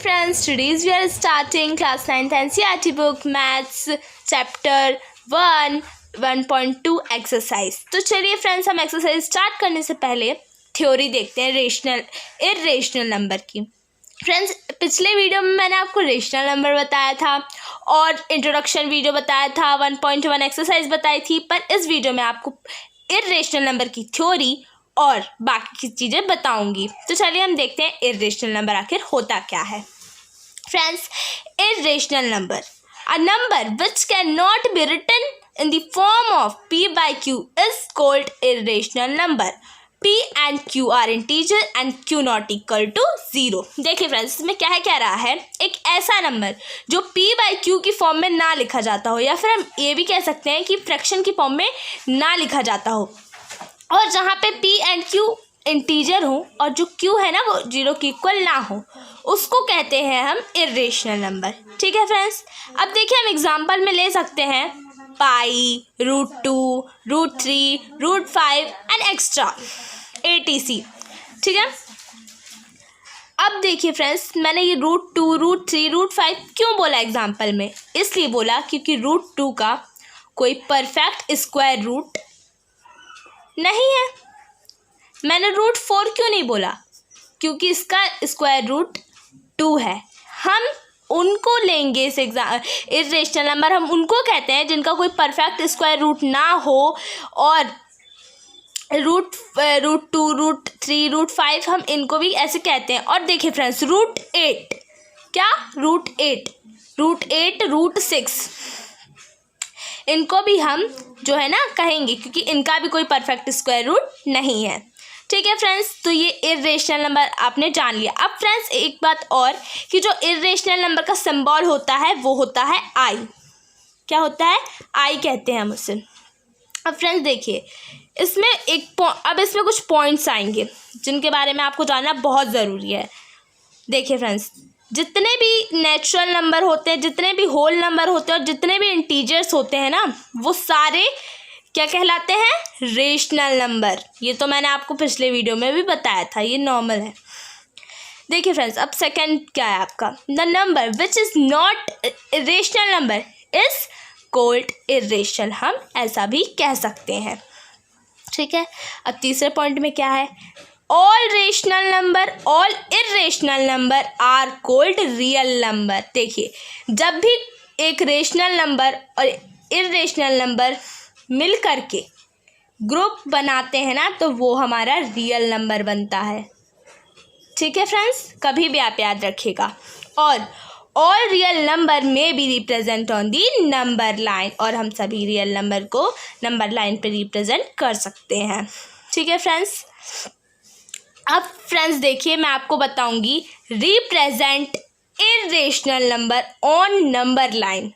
friends, today's we are starting class 9th NCERT book maths chapter 1.2 exercise। तो चलिए friends, हम exercise start करने से पहले थ्योरी देखते हैं रेशनल इर्रेशनल नंबर की। फ्रेंड्स, पिछले वीडियो में मैंने आपको रेशनल नंबर बताया था और इंट्रोडक्शन वीडियो बताया था, 1.1 एक्सरसाइज बताई थी, पर इस वीडियो में आपको इर्रेशनल नंबर की थ्योरी और बाकी की चीज़ें बताऊंगी। तो चलिए हम देखते हैं इर्रेशनल नंबर आखिर होता क्या है। Friends, irrational number, a number which can not be written in the form of p by q is called irrational number। p and q are integer and q not equal to 0। देखिए friends, इसमें क्या कह रहा है, एक ऐसा number जो p by q की फॉर्म में ना लिखा जाता हो, या फिर हम ये भी कह सकते हैं कि फ्रैक्शन की फॉर्म में ना लिखा जाता हो, और जहाँ पे p एंड q इंटीजर हो और जो q है ना वो 0 के इक्वल ना हो, उसको कहते हैं हम इर्रेशनल नंबर। ठीक है फ्रेंड्स, अब देखिए हम एग्जांपल में ले सकते हैं पाई, √2, √3, √5 एंड एक्स्ट्रा etc। ठीक है, अब देखिए फ्रेंड्स, मैंने ये √2, √3, √5 क्यों बोला एग्जांपल में? इसलिए बोला क्योंकि √2 का कोई परफेक्ट स्क्वायर रूट नहीं है। मैंने √4 क्यों नहीं बोला? क्योंकि इसका स्क्वायर रूट 2 है। हम उनको लेंगे इस इर्रेशनल नंबर, हम उनको कहते हैं जिनका कोई परफेक्ट स्क्वायर रूट ना हो, और √2, √3, √5 हम इनको भी ऐसे कहते हैं। और देखिए फ्रेंड्स, √8, क्या √8, √6 इनको भी हम जो है ना कहेंगे, क्योंकि इनका भी कोई परफेक्ट स्क्वायर रूट नहीं है। ठीक है फ्रेंड्स, तो ये इर्रेशनल नंबर आपने जान लिया। अब फ्रेंड्स एक बात और, कि जो इर्रेशनल नंबर का सिंबल होता है वो होता है आई। क्या होता है? आई कहते हैं हम उसे। अब फ्रेंड्स देखिए, इसमें अब इसमें कुछ पॉइंट्स आएंगे जिनके बारे में आपको जानना बहुत ज़रूरी है। देखिए फ्रेंड्स, जितने भी नेचुरल नंबर होते हैं, जितने भी होल नंबर होते हैं और जितने भी इंटीजर्स होते हैं ना, वो सारे क्या कहलाते हैं? Rational number. ये तो मैंने आपको पिछले वीडियो में भी बताया था, ये नॉर्मल है। देखिए फ्रेंड्स, अब सेकंड क्या है आपका, the number which is not rational number is called irrational, हम ऐसा भी कह सकते हैं। ठीक है, अब तीसरे पॉइंट में क्या है, all rational number, all irrational number are called real number. देखिए, जब भी एक रेशनल नंबर और इर्रेशनल नंबर मिल करके ग्रुप बनाते हैं ना, तो वो हमारा रियल नंबर बनता है। ठीक है फ्रेंड्स, कभी भी आप याद रखिएगा। और ऑल रियल नंबर में be represent on the number line, और हम सभी रियल नंबर को नंबर लाइन पे रिप्रेजेंट कर सकते हैं। ठीक है फ्रेंड्स, अब फ्रेंड्स देखिए, मैं आपको बताऊंगी represent irrational number on number line.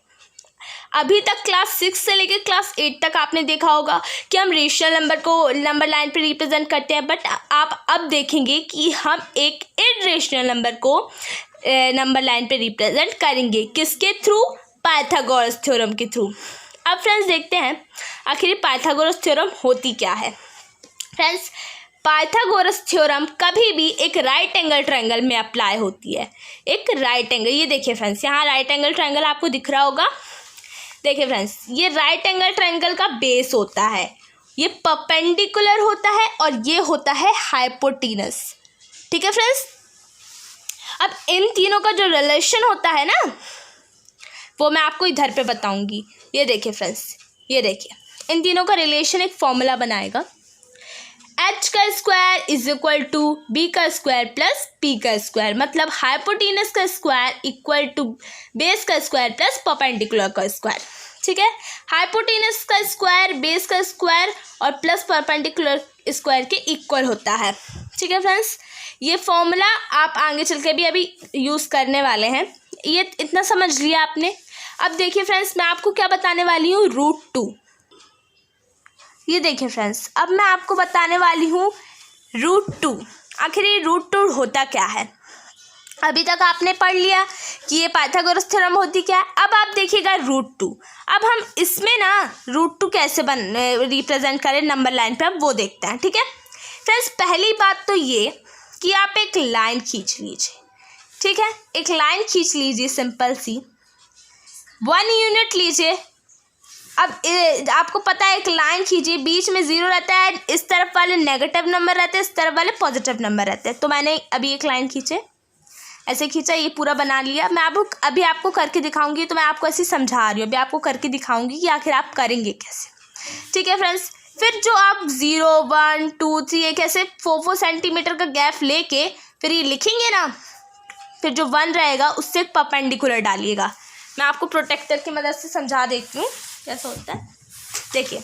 अभी तक क्लास 6 से लेकर क्लास 8 तक आपने देखा होगा कि हम रेशनल नंबर को नंबर लाइन पे रिप्रेजेंट करते हैं, बट आप अब देखेंगे कि हम एक इर्रेशनल नंबर को नंबर लाइन पे रिप्रेजेंट करेंगे। किसके थ्रू? पाइथागोरस थ्योरम के थ्रू। अब फ्रेंड्स देखते हैं आखिर पाइथागोरस थ्योरम होती क्या है। फ्रेंड्स, पाइथागोरस थ्योरम कभी भी एक राइट एंगल ट्रायंगल में अप्लाई होती है। एक राइट एंगल, ये देखिए फ्रेंड्स, यहाँ राइट एंगल ट्रायंगल आपको दिख रहा होगा। देखिए फ्रेंड्स, ये राइट एंगल ट्रायंगल का बेस होता है, ये परपेंडिकुलर होता है और ये होता है हाइपोटेनस। ठीक है फ्रेंड्स, अब इन तीनों का जो रिलेशन होता है ना, वो मैं आपको इधर पे बताऊंगी। ये देखिए फ्रेंड्स, ये देखिए, इन तीनों का रिलेशन एक फॉर्मूला बनाएगा, h का square is equal to b का स्क्वायर प्लस p का स्क्वायर, मतलब हाइपोटेनस का स्क्वायर इक्वल टू बेस का स्क्वायर प्लस परपेंडिकुलर का स्क्वायर। ठीक है, हाइपोटेनस का स्क्वायर, बेस का स्क्वायर और प्लस परपेंडिकुलर स्क्वायर के इक्वल होता है। ठीक है फ्रेंड्स, ये फॉर्मूला आप आगे चल के भी अभी यूज़ करने वाले हैं, ये इतना समझ लिया आपने। अब देखिए फ्रेंड्स, मैं आपको क्या बताने वाली हूँ, √2। ये देखिए फ्रेंड्स, अब मैं आपको बताने वाली हूँ √2। आखिर ये √2 होता क्या है? अभी तक आपने पढ़ लिया कि ये पाइथागोरस थ्योरम होती क्या है। अब आप देखिएगा √2। अब हम इसमें ना √2 कैसे रिप्रेजेंट करें नंबर लाइन पे, अब वो देखते हैं। ठीक है फ्रेंड्स, पहली बात तो ये कि आप एक लाइन खींच लीजिए। ठीक है, एक लाइन खींच लीजिए सिंपल सी, 1 यूनिट लीजिए। अब आपको पता है एक लाइन खींचिए, बीच में 0 रहता है, इस तरफ वाले नेगेटिव नंबर रहते हैं, इस तरफ वाले पॉजिटिव नंबर रहते हैं। तो मैंने अभी एक लाइन खींचे, ऐसे खींचा, ये पूरा बना लिया। मैं अभी आपको करके दिखाऊंगी, तो मैं आपको ऐसे समझा रही हूँ, अभी आपको करके दिखाऊंगी कि आखिर आप करेंगे कैसे। ठीक है फ्रेंड्स, फिर जो आप 0 1 2 3 एक ऐसे 4 सेंटीमीटर का गैप लेके फिर ये लिखेंगे ना, फिर जो 1 रहेगा उससे परपेंडिकुलर डालिएगा। मैं आपको प्रोटेक्टर की मदद से समझा देती हूँ कैसा होता है। देखिए,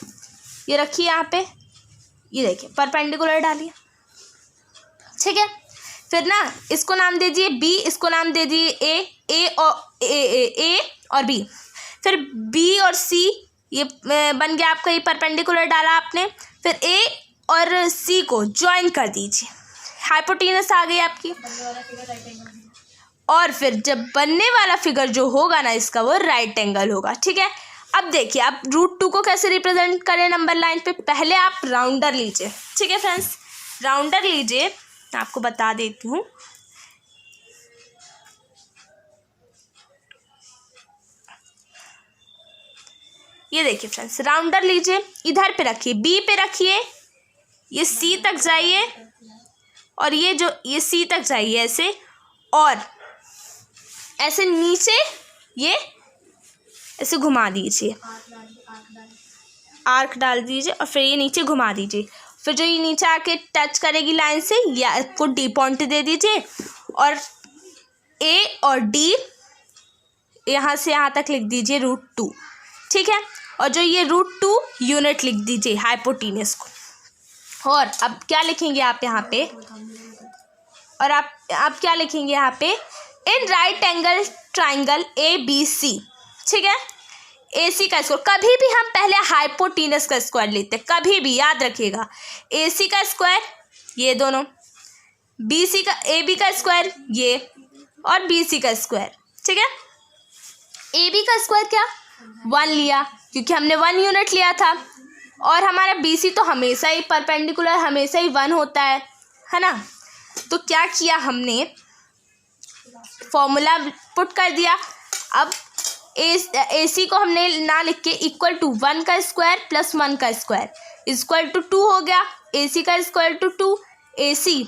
ये रखिए यहाँ पे, ये देखिए परपेंडिकुलर डालिए। ठीक है, फिर ना इसको नाम दे दीजिए B, इसको नाम दे दीजिए A और B। फिर B और C ये बन गया आपका, ये परपेंडिकुलर डाला आपने। फिर A और C को ज्वाइन कर दीजिए, हाइपोटेनस आ गई आपकी। और फिर जब बनने वाला फिगर जो होगा ना इसका, वो राइट एंगल होगा। ठीक है, अब देखिए आप √2 को कैसे रिप्रेजेंट करें नंबर लाइन पे। पहले आप राउंडर लीजिए। ठीक है फ्रेंड्स, राउंडर लीजिए, मैं आपको बता देती हूँ। ये देखिए फ्रेंड्स, राउंडर लीजिए, इधर पे रखिए, B पे रखिए, ये C तक जाइए, और ये C तक जाइए ऐसे, और ऐसे नीचे ये ऐसे घुमा दीजिए, आर्क डाल दीजिए, और फिर ये नीचे घुमा दीजिए। फिर जो ये नीचे आके टच करेगी लाइन से, या इसको D पॉइंट दे दीजिए, और A और D यहाँ से यहाँ तक लिख दीजिए √2। ठीक है, और जो ये √2 यूनिट लिख दीजिए हाइपोटेनस को। और अब क्या लिखेंगे आप यहाँ पे, और आप क्या लिखेंगे यहाँ पे, इन राइट एंगल ट्राइंगल ABC। ठीक है, AC का स्क्वायर, कभी भी हम पहले हाइपोटेनस का स्क्वायर लेते हैं, कभी भी याद रखिएगा। AC का स्क्वायर ये दोनों, BC का AB का स्क्वायर ये, और BC का स्क्वायर। ठीक है, AB का स्क्वायर क्या 1 लिया, क्योंकि हमने 1 यूनिट लिया था, और हमारा BC तो हमेशा ही परपेंडिकुलर, हमेशा ही 1 होता है ना। तो क्या किया हमने, फॉर्मूला पुट कर दिया। अब AC को हमने ना लिख के इक्वल टू 1 का स्क्वायर प्लस 1 का स्क्वायर इक्वल टू 2 हो गया। AC का स्क्वायर टू 2, AC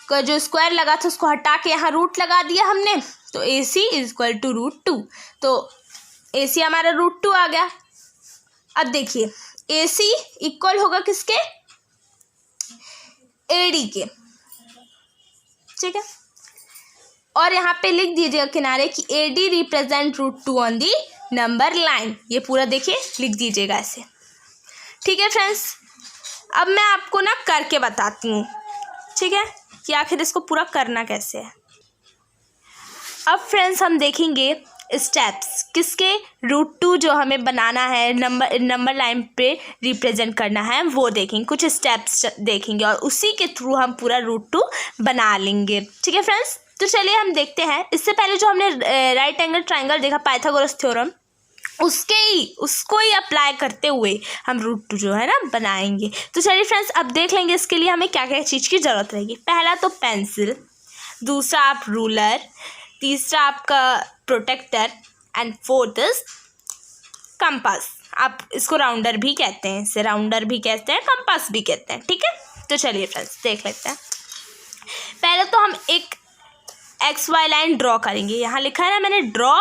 का जो स्क्वायर लगा था उसको हटा के यहाँ रूट लगा दिया हमने, तो AC इक्वल टू √2। तो AC हमारा √2 आ गया। अब देखिए AC इक्वल होगा किसके, AD के। ठीक है, और यहाँ पे लिख दीजिएगा किनारे कि AD represent √2 on the number line. ये पूरा देखिए लिख दीजिएगा ऐसे। ठीक है फ्रेंड्स, अब मैं आपको ना करके बताती हूँ, ठीक है, कि आखिर इसको पूरा करना कैसे है। अब फ्रेंड्स हम देखेंगे स्टेप्स किसके, √2 जो हमें बनाना है, नंबर लाइन पे रिप्रेजेंट करना है, वो देखेंगे, कुछ स्टेप्स देखेंगे, और उसी के थ्रू हम पूरा √2 बना लेंगे। ठीक है फ्रेंड्स, तो चलिए हम देखते हैं। इससे पहले जो हमने राइट एंगल ट्राइंगल देखा पाइथागोरस थ्योरम, उसको ही अप्लाई करते हुए हम √2 जो है ना बनाएंगे। तो चलिए फ्रेंड्स, अब देख लेंगे इसके लिए हमें क्या क्या चीज़ की ज़रूरत रहेगी। पहला तो पेंसिल, दूसरा आप रूलर, तीसरा आपका protractor, and fourth is compass. आप इसको राउंडर भी कहते हैं, इसे राउंडर भी कहते हैं, कंपास भी कहते हैं। ठीक है, तो चलिए फ्रेंड्स देख लेते हैं। पहले तो हम एक XY लाइन ड्रॉ करेंगे। यहाँ लिखा है ना मैंने, ड्रॉ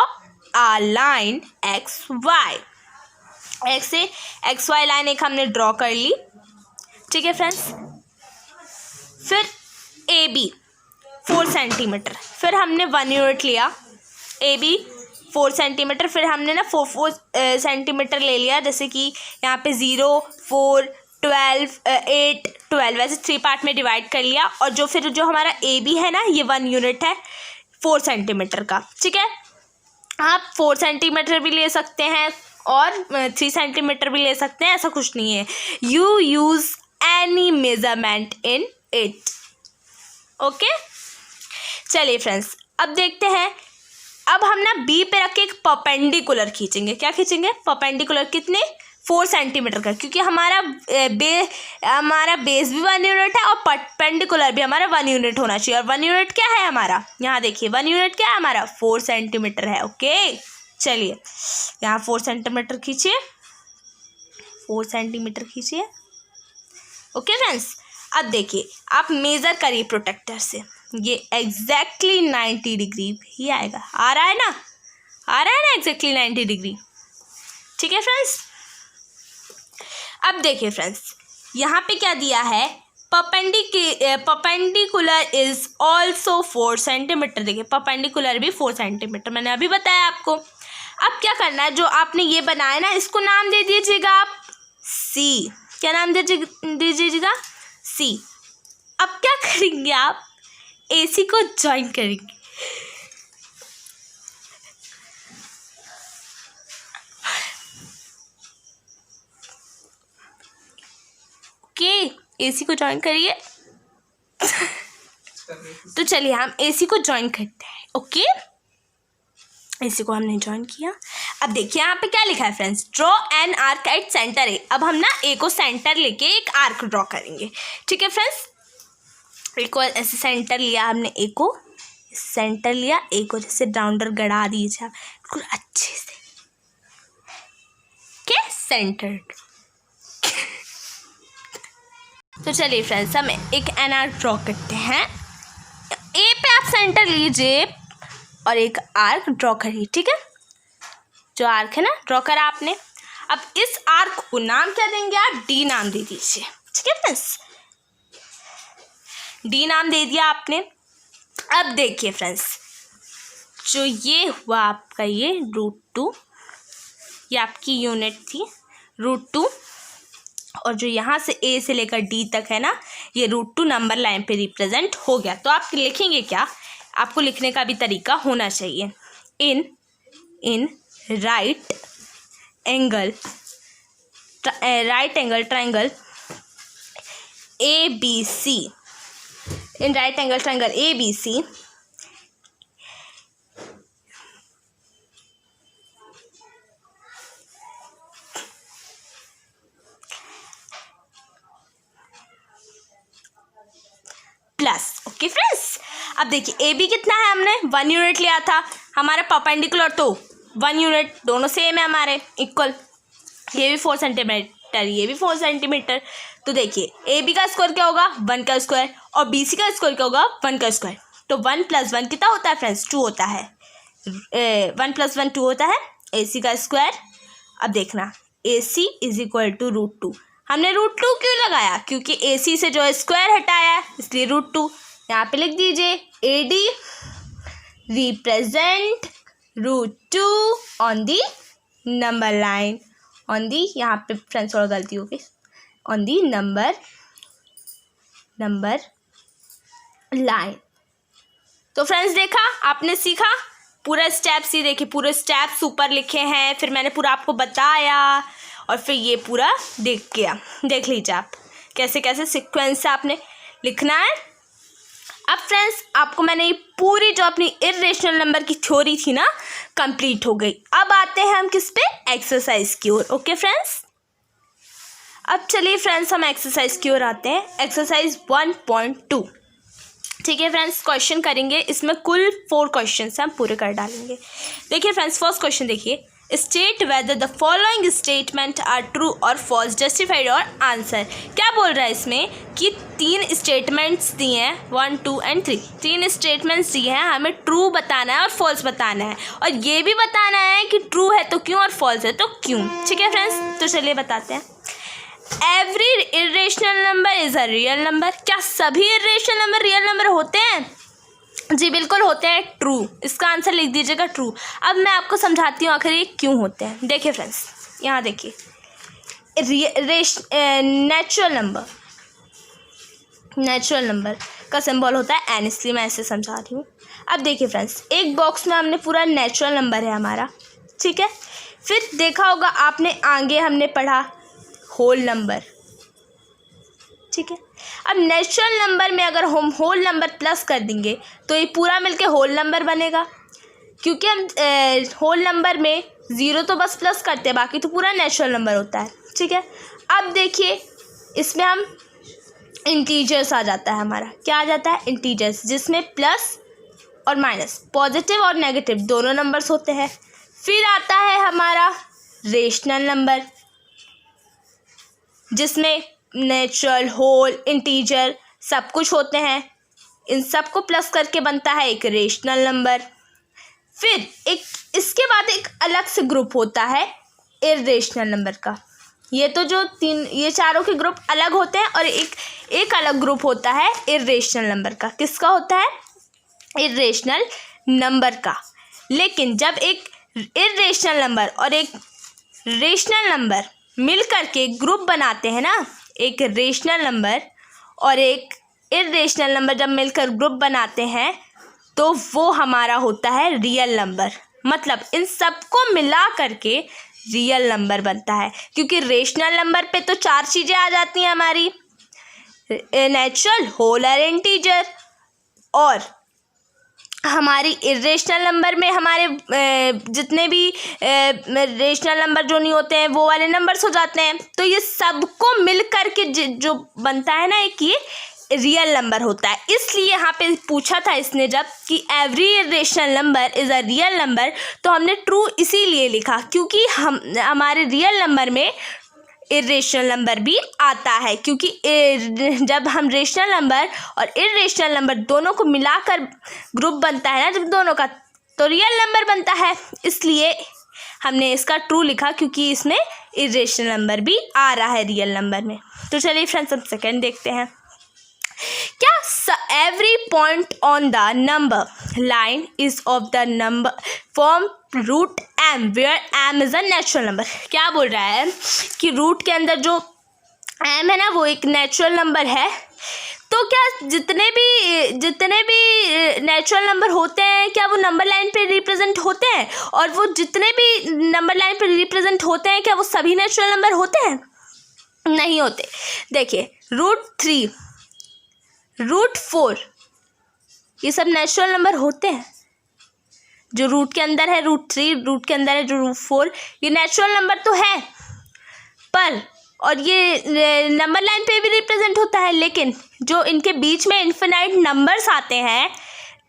आ लाइन XY, X से XY लाइन एक हमने ड्रॉ कर ली। ठीक है फ्रेंड्स, फिर AB 4 सेंटीमीटर, फिर हमने 1 यूनिट लिया, AB 4 सेंटीमीटर, फिर हमने ना 4 सेंटीमीटर ले लिया, जैसे कि यहाँ पे 0 4 12 8 12 वैसे 3 पार्ट में डिवाइड कर लिया। और जो फिर जो हमारा AB है ना, ये 1 यूनिट है 4 सेंटीमीटर का। ठीक है, आप 4 सेंटीमीटर भी ले सकते हैं और 3 सेंटीमीटर भी ले सकते हैं, ऐसा कुछ नहीं है। You use any measurement in it. Okay, चलिए फ्रेंड्स अब देखते हैं। अब हम ना B पे रख के एक परपेंडिकुलर खींचेंगे। क्या खींचेंगे, परपेंडिकुलर, कितने 4 सेंटीमीटर का, क्योंकि हमारा बेस भी 1 यूनिट है और परपेंडिकुलर भी हमारा 1 यूनिट होना चाहिए। और 1 यूनिट क्या है हमारा, यहाँ देखिए 1 यूनिट क्या है हमारा, 4 सेंटीमीटर है। ओके, चलिए यहाँ 4 सेंटीमीटर खींचिए, 4 सेंटीमीटर खींचिए। ओके फ्रेंड्स, अब देखिए आप मेज़र करिए प्रोटेक्टर से, ये एग्जैक्टली 90 डिग्री ही आएगा। आ रहा है ना, आ रहा है ना एग्जैक्टली 90 डिग्री। ठीक है फ्रेंड्स, अब देखिए फ्रेंड्स यहाँ पे क्या दिया है, परपेंडिकुलर इज ऑल्सो 4 सेंटीमीटर। देखिए परपेंडिकुलर भी 4 सेंटीमीटर, मैंने अभी बताया आपको। अब क्या करना है, जो आपने ये बनाया ना, इसको नाम दे दीजिएगा आप सी। क्या नाम दीजिएगा, सी। अब क्या करेंगे आप, AC को ज्वाइन करेंगे। ओके, AC को ज्वाइन करिए। तो चलिए हम AC को ज्वाइन करते हैं। ओके, AC को हमने ज्वाइन किया। अब देखिए यहाँ पे क्या लिखा है friends, draw an arc at centre A. अब हम ना A को सेंटर लेके एक आर्क ड्रॉ करेंगे। ठीक है फ्रेंड्स, A को ऐसे सेंटर लिया हमने, A को सेंटर लिया, A को जैसे राउंडर गड़ा दीजिए बिल्कुल अच्छे से। Okay, centred. तो चलिए फ्रेंड्स हम एक एन आर्क ड्रॉ करते हैं। A पे आप सेंटर लीजिए और एक आर्क ड्रॉ करिए। ठीक है, जो आर्क है ना ड्रॉ करा आपने। अब इस आर्क को नाम क्या देंगे आप, D नाम दे दीजिए। ठीक है फ्रेंड्स, D नाम दे दिया आपने। अब देखिए फ्रेंड्स, जो ये हुआ आपका ये √2, ये आपकी यूनिट थी √2, और जो यहाँ से A से लेकर D तक है ना, ये √2 नंबर लाइन पे रिप्रेजेंट हो गया। तो आप लिखेंगे क्या, आपको लिखने का भी तरीका होना चाहिए, इन राइट एंगल ट्राइंगल ABC, इन right angle triangle ABC plus. Okay friends, अब देखिए AB कितना है, हमने 1 यूनिट लिया था, हमारा परपेंडिकुलर तो 1 यूनिट, दोनों सेम है हमारे इक्वल। ये भी 4 सेंटीमीटर, ये भी 4 सेंटीमीटर। तो देखिए AB का स्क्वायर क्या होगा, 1 का स्क्वायर, और BC का स्क्वायर क्या होगा, 1 का स्क्वायर। तो 1 + 1 कितना होता है फ्रेंड्स, 2 होता है। 1 + 1 2 होता है, AC का स्क्वायर। अब देखना AC = √2। हमने √2 क्यों लगाया, क्योंकि AC से जो स्क्वायर हटाया है इसलिए √2। यहाँ पे लिख दीजिए AD represent √2 on the number line, on the, यहाँ पे फ्रेंड्स थोड़ा गलती हो गई, ऑन दी नंबर लाइन। तो फ्रेंड्स देखा आपने, सीखा पूरा स्टेप्स, ही देखिए पूरे स्टेप्स ऊपर लिखे हैं, फिर मैंने पूरा आपको बताया और फिर ये पूरा देख लीजिए आप कैसे कैसे सीक्वेंस से आपने लिखना है। अब फ्रेंड्स आपको मैंने ये पूरी जो अपनी इर्रेशनल नंबर की थ्योरी थी ना कंप्लीट हो गई। अब आते हैं हम किस पे, एक्सरसाइज की ओर। ओके फ्रेंड्स, अब चलिए फ्रेंड्स हम एक्सरसाइज की ओर आते हैं। एक्सरसाइज 1.2। ठीक है फ्रेंड्स, क्वेश्चन करेंगे, इसमें कुल 4 क्वेश्चन हम पूरे कर डालेंगे। देखिए फ्रेंड्स, फर्स्ट क्वेश्चन देखिए, state whether the following statement are true और फॉल्स, जस्टिफाइड और आंसर। क्या बोल रहा है इसमें कि 3 स्टेटमेंट्स दिए हैं, 1 2 एंड 3, 3 स्टेटमेंट्स दिए हैं, हमें ट्रू बताना है और फॉल्स बताना है, और ये भी बताना है कि ट्रू है तो क्यों और फॉल्स है तो क्यों। ठीक है फ्रेंड्स, तो चलिए बताते हैं। Every irrational number is a real number. क्या सभी इर्रेशनल नंबर रियल नंबर होते हैं? जी बिल्कुल होते हैं, ट्रू। इसका आंसर लिख दीजिएगा ट्रू। अब मैं आपको समझाती हूँ आखिर ये क्यों होते हैं। देखिए फ्रेंड्स, यहाँ देखिए नेचुरल नंबर का सिंबल होता है n, इसलिए मैं ऐसे समझा रही हूँ। अब देखिए फ्रेंड्स, एक बॉक्स में हमने पूरा नेचुरल नंबर है हमारा, ठीक है। फिर देखा होगा आपने, आगे हमने पढ़ा होल नंबर, ठीक है। अब नेचुरल नंबर में अगर हम होल नंबर प्लस कर देंगे तो ये पूरा मिलके होल नंबर बनेगा। क्योंकि हम होल नंबर में 0 तो बस प्लस करते हैं, बाकी तो पूरा नेचुरल नंबर होता है। ठीक है, अब देखिए इसमें हम इंटीजर्स आ जाता है, हमारा क्या आ जाता है, इंटीजर्स, जिसमें प्लस और माइनस, पॉजिटिव और नेगेटिव दोनों नंबर्स होते हैं। फिर आता है हमारा रेशनल नंबर, जिसमें नेचुरल, होल, इंटीजर सब कुछ होते हैं। इन सब को प्लस करके बनता है एक रेशनल नंबर। फिर एक इसके बाद एक अलग से ग्रुप होता है इर्रेशनल नंबर का। ये तो जो ये चारों के ग्रुप अलग होते हैं, और एक अलग ग्रुप होता है इर्रेशनल नंबर का। किसका होता है, इर्रेशनल नंबर का। लेकिन जब एक इर्रेशनल नंबर और एक रेशनल नंबर मिल करके ग्रुप बनाते हैं ना, एक रेशनल नंबर और एक इर्रेशनल नंबर जब मिलकर ग्रुप बनाते हैं तो वो हमारा होता है रियल नंबर। मतलब इन सबको मिला करके रियल नंबर बनता है, क्योंकि रेशनल नंबर पे तो 4 चीज़ें आ जाती हैं हमारी, नेचुरल, होल और इंटीजर। और हमारी इर्रेशनल नंबर में हमारे जितने भी रेशनल नंबर जो नहीं होते हैं वो वाले नंबर्स हो जाते हैं। तो ये सबको मिल करके जो बनता है ना, एक ये रियल नंबर होता है। इसलिए यहाँ पे पूछा था इसने जब कि every irrational number is a real number, तो हमने ट्रू इसीलिए लिखा क्योंकि हमारे रियल नंबर में इर्रेशनल नंबर भी आता है। क्योंकि जब हम रेशनल नंबर और इर्रेशनल नंबर दोनों को मिलाकर ग्रुप बनता है ना जब दोनों का, तो रियल नंबर बनता है। इसलिए हमने इसका ट्रू लिखा क्योंकि इसमें इर्रेशनल नंबर भी आ रहा है रियल नंबर में। तो चलिए फ्रेंड्स, हम सेकेंड देखते हैं। क्या every point on the number line is of the number form root m where m is a natural number. क्या बोल रहा है कि रूट के अंदर जो एम है ना वो एक नेचुरल नंबर है। तो क्या जितने भी नेचुरल नंबर होते हैं क्या वो नंबर लाइन पे रिप्रेजेंट होते हैं, और वो जितने भी नंबर लाइन पे रिप्रेजेंट होते हैं क्या वो सभी नेचुरल नंबर होते हैं? नहीं होते। देखिए √3, √4 ये सब नेचुरल नंबर होते हैं। जो रूट के अंदर है √3, रूट के अंदर है जो √4, ये नेचुरल नंबर तो है, पर और ये नंबर लाइन पे भी रिप्रेजेंट होता है। लेकिन जो इनके बीच में इन्फिनाइट नंबर्स आते हैं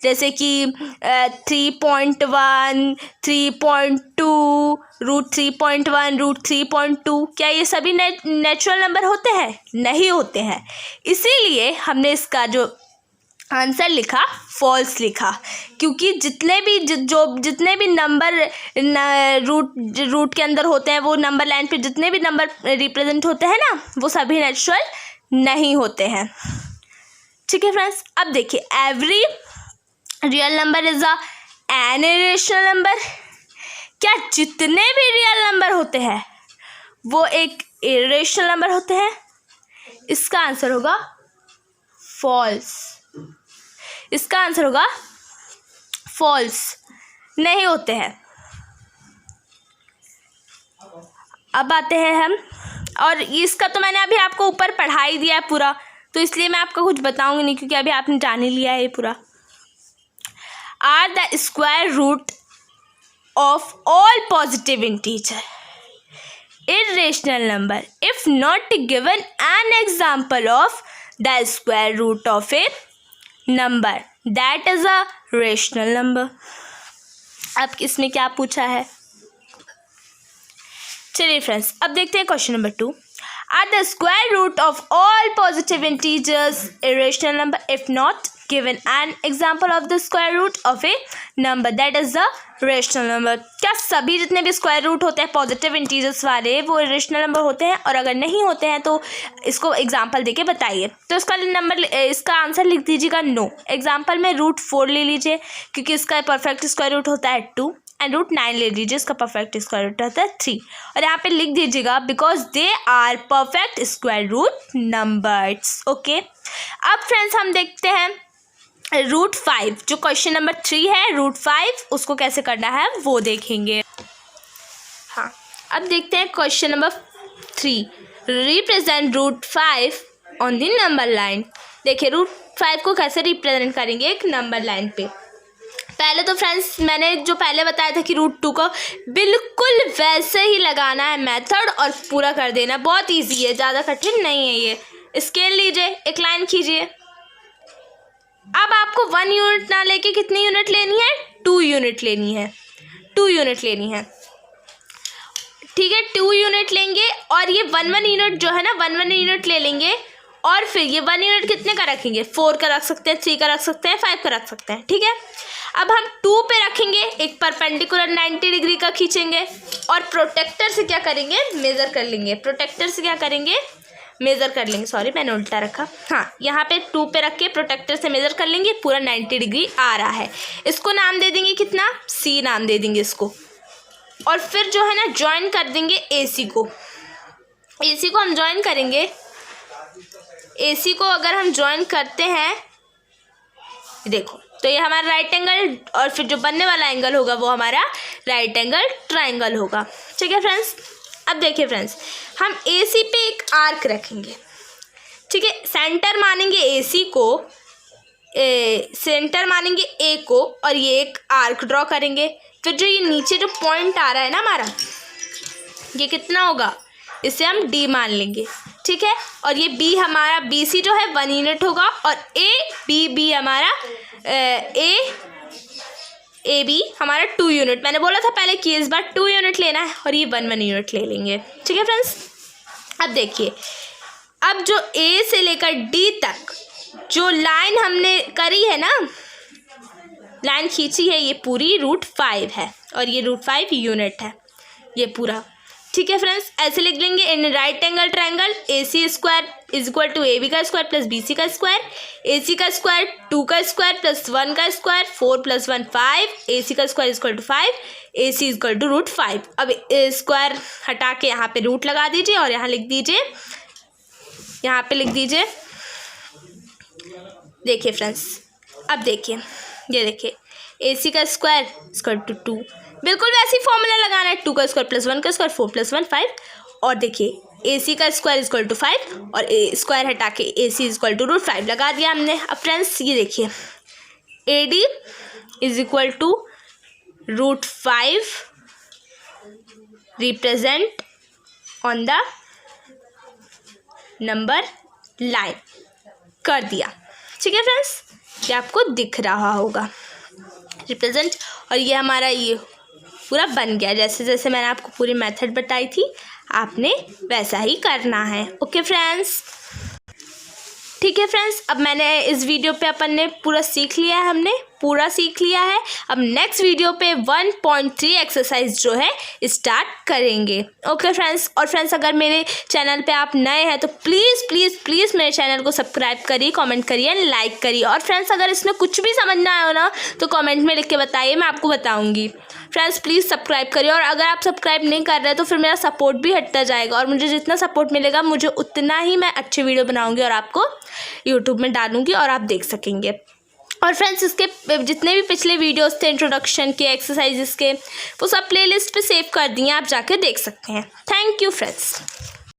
जैसे कि 3.1, 3.2, √3.1, √3.2, क्या ये सभी नेचुरल नंबर होते हैं? नहीं होते हैं। इसीलिए हमने इसका जो आंसर लिखा फॉल्स लिखा, क्योंकि जितने भी नंबर रूट के अंदर होते हैं वो नंबर लाइन पे जितने भी नंबर रिप्रेजेंट होते हैं ना वो सभी नेचुरल नहीं होते हैं। ठीक है फ्रेंड्स, अब देखिए every real number is an irrational number. क्या जितने भी रियल नंबर होते हैं वो एक इरेशनल नंबर होते हैं? इसका आंसर होगा फॉल्स। इसका आंसर होगा फॉल्स, नहीं होते हैं। अब आते हैं हम, और इसका तो मैंने अभी आपको ऊपर पढ़ा ही दिया है पूरा, तो इसलिए मैं आपको कुछ बताऊंगी नहीं क्योंकि अभी आपने जान ही लिया है ये पूरा। Are the square root of all positive integer irrational number if not given an example of the square root of a number that is a rational number। अब इसमें क्या पूछा है? चलिए फ्रेंड्स, अब देखते हैं question number 2। Are the square root of all positive integers irrational number if not given an example of the square root of a number that is a rational number। क्या सभी जितने भी स्क्वायर रूट होते हैं positive integers वाले वो irrational number होते हैं? और अगर नहीं होते हैं तो इसको एग्जांपल देके बताइए। तो इसका आंसर लिख दीजिएगा नो। एग्जांपल में √4 ले लीजिए क्योंकि इसका परफेक्ट स्क्वायर रूट होता है 2, एंड √9 ले लीजिए, इसका परफेक्ट स्क्वायर रूट होता है 3। और यहाँ पे लिख दीजिएगा because they are perfect square root numbers. Okay, अब फ्रेंड्स हम देखते हैं √5, जो क्वेश्चन नंबर 3 है √5 उसको कैसे करना है वो देखेंगे। हाँ, अब देखते हैं question number 3, represent √5 on the number line. देखिए √5 को कैसे रिप्रेजेंट करेंगे एक नंबर लाइन पे। पहले तो फ्रेंड्स मैंने जो पहले बताया था कि √2 को बिल्कुल वैसे ही लगाना है मेथड और पूरा कर देना। बहुत इजी है, ज़्यादा कठिन नहीं है ये। स्केल लीजिए, एक लाइन खींचिए। अब आपको 1 यूनिट ना लेके कितनी यूनिट लेनी है? 2 यूनिट लेनी है। 2 यूनिट लेनी है, ठीक है। 2 यूनिट लेंगे और ये 1 यूनिट जो है ना 1 यूनिट ले लेंगे और फिर ये 1 यूनिट कितने का रखेंगे? 4 का रख सकते हैं, 3 का रख सकते हैं, 5 का रख सकते हैं, ठीक है। अब हम 2 पे रखेंगे, एक परपेंडिकुलर 90 डिग्री का खींचेंगे और प्रोटेक्टर से क्या करेंगे? मेज़र कर लेंगे। प्रोटेक्टर से क्या करेंगे? मेज़र कर लेंगे। सॉरी मैंने उल्टा रखा। हाँ, यहाँ पे 2 पे रख के प्रोटेक्टर से मेज़र कर लेंगे। पूरा 90 डिग्री आ रहा है। इसको नाम दे देंगे कितना? C नाम दे देंगे इसको। और फिर जो है ना ज्वाइन कर देंगे AC को। AC को हम ज्वाइन करेंगे। AC को अगर हम ज्वाइन करते हैं, देखो तो ये हमारा राइट एंगल और फिर जो बनने वाला एंगल होगा वो हमारा राइट एंगल ट्रायंगल होगा, ठीक है फ्रेंड्स। अब देखिए फ्रेंड्स, हम AC पे एक आर्क रखेंगे, ठीक है। सेंटर मानेंगे AC को, सेंटर मानेंगे A को और ये एक आर्क ड्रॉ करेंगे। फिर जो ये नीचे जो पॉइंट आ रहा है ना हमारा, ये कितना होगा? इसे हम D मान लेंगे, ठीक है। और ये B हमारा BC जो है 1 यूनिट होगा और AB हमारा AB हमारा 2 यूनिट। मैंने बोला था पहले कि इस बार 2 यूनिट लेना है और ये 1 यूनिट ले लेंगे, ठीक है फ्रेंड्स। अब देखिए, अब जो A से लेकर D तक जो लाइन हमने करी है ना, लाइन खींची है, ये पूरी √5 है और ये √5 यूनिट है ये पूरा, ठीक है फ्रेंड्स। ऐसे लिख लेंगे in right angle triangle AC square is equal to AB का स्क्वायर प्लस BC का स्क्वायर, AC का स्क्वायर 2 का स्क्वायर प्लस 1 का स्क्वायर, 4 + 1 5, AC का square is equal to 5, AC is equal to √5। अब स्क्वायर हटा के यहाँ पे रूट लगा दीजिए और यहाँ लिख दीजिए, यहाँ पे लिख दीजिए। देखिए फ्रेंड्स, अब देखिए, ये देखिए AC का स्क्वायर इक्वल टू 2, बिल्कुल वैसी फॉर्मूला लगाना है। 2 का स्क्वायर प्लस 1 का स्क्वायर, 4 + 1 5। और देखिए AC का स्क्वायर इक्वल टू 5 और स्क्वायर हटा के AC इक्वल टू √5 लगा दिया हमने। अब फ्रेंड्स ये देखिए AD is equal to √5 represent on the number line कर दिया, ठीक है फ्रेंड्स। ये आपको दिख रहा होगा रिप्रेजेंट, और ये हमारा ये पूरा बन गया। जैसे जैसे मैंने आपको पूरी मेथड बताई थी आपने वैसा ही करना है, ओके फ्रेंड्स। ठीक है फ्रेंड्स, अब मैंने इस वीडियो पे अपन ने पूरा सीख लिया है, हमने पूरा सीख लिया है। अब नेक्स्ट वीडियो पे 1.3 एक्सरसाइज जो है स्टार्ट करेंगे, ओके फ्रेंड्स। और फ्रेंड्स अगर मेरे चैनल पे आप नए हैं तो प्लीज़ प्लीज़ प्लीज़ मेरे चैनल को सब्सक्राइब करिए, कमेंट करिए एंड लाइक करिए। और फ्रेंड्स अगर इसमें कुछ भी समझ ना आया हो ना तो कमेंट में लिख के बताइए, मैं आपको बताऊँगी। फ्रेंड्स प्लीज़ सब्सक्राइब करिए, और अगर आप सब्सक्राइब नहीं कर रहे तो फिर मेरा सपोर्ट भी हटता जाएगा, और मुझे जितना सपोर्ट मिलेगा मुझे उतना ही मैं अच्छी वीडियो बनाऊँगी और आपको यूट्यूब में डालूँगी और आप देख सकेंगे। और फ्रेंड्स इसके जितने भी पिछले वीडियोस थे इंट्रोडक्शन के, एक्सरसाइजेस के, वो सब प्लेलिस्ट पे सेव कर दिए, आप जाके देख सकते हैं। Thank you friends.